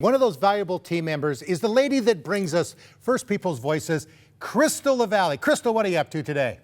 One of those valuable team members is the lady that brings us First People's Voices, Crystal LaValle. Crystal, what are you up to today?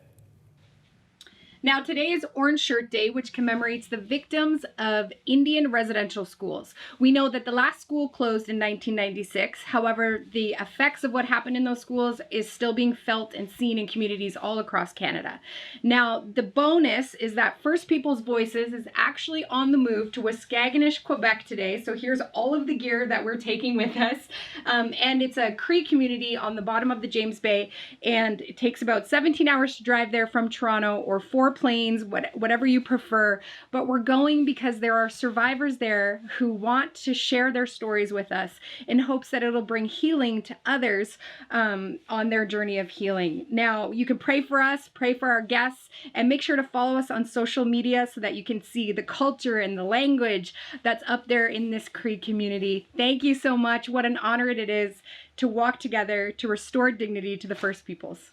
Now, today is Orange Shirt Day, which commemorates the victims of Indian residential schools. We know that the last school closed in 1996. However, the effects of what happened in those schools is still being felt and seen in communities all across Canada. Now, the bonus is that First People's Voices is actually on the move to Waskaganish, Quebec today. So here's all of the gear that we're taking with us. And it's a Cree community on the bottom of the James Bay. And it takes about 17 hours to drive there from Toronto, or 4 planes, whatever you prefer. But we're going because there are survivors there who want to share their stories with us in hopes that it'll bring healing to others on their journey of healing. Now, you can pray for us, pray for our guests, and make sure to follow us on social media so that you can see the culture and the language that's up there in this Cree community. Thank you so much. What an honor it is to walk together to restore dignity to the First Peoples.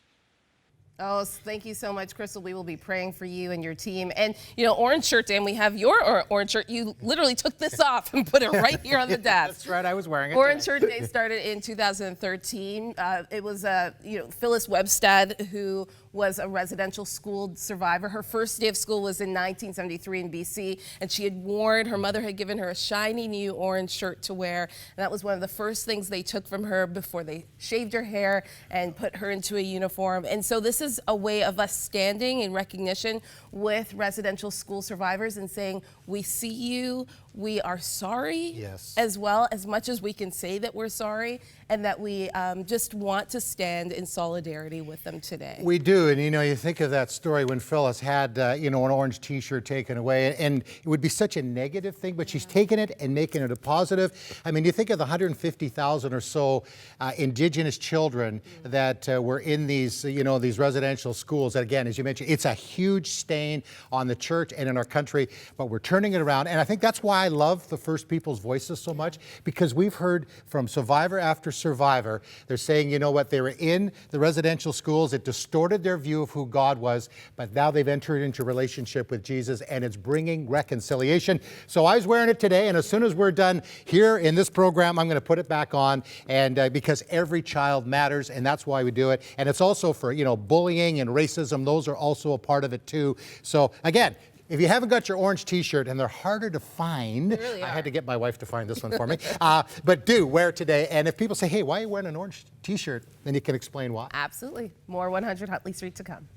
Oh, thank you so much, Crystal. We will be praying for you and your team. And, you know, Orange Shirt Day, and we have your orange shirt. You literally took this off and put it right here on the desk. That's right, I was wearing it. Orange Shirt Day started in 2013. It was, Phyllis Webstad, who was a residential school survivor. Her first day of school was in 1973 in BC, and she had worn, her mother had given her a shiny new orange shirt to wear, and that was one of the first things they took from her before they shaved her hair and put her into a uniform. And so this is a way of us standing in recognition with residential school survivors and saying, we see you, we are sorry, yes, as well, as much as we can say that we're sorry, and that we just want to stand in solidarity with them today. We do, and you think of that story when Phyllis had, an orange t-shirt taken away, and it would be such a negative thing, but she's taken it and making it a positive. I mean, you think of the 150,000 or so Indigenous children that were in these, these residential schools. And again, as you mentioned, it's a huge stain on the church and in our country, but we're turning it around. And I think that's why I love the First People's Voices so much, because we've heard from survivor after survivor. They're saying, you know what, they were in the residential schools, it distorted their view of who God was, but now they've entered into a relationship with Jesus, and it's bringing reconciliation. So I was wearing it today, and as soon as we're done here in this program, I'm going to put it back on, and because every child matters, and that's why we do it. And it's also for, bullying and racism. Those are also a part of it too. So again, if you haven't got your orange t-shirt, and they're harder to find, really I had to get my wife to find this one for me, but do wear it today. And if people say, hey, why are you wearing an orange t-shirt? Then you can explain why. Absolutely. More 100 Hutley Street to come.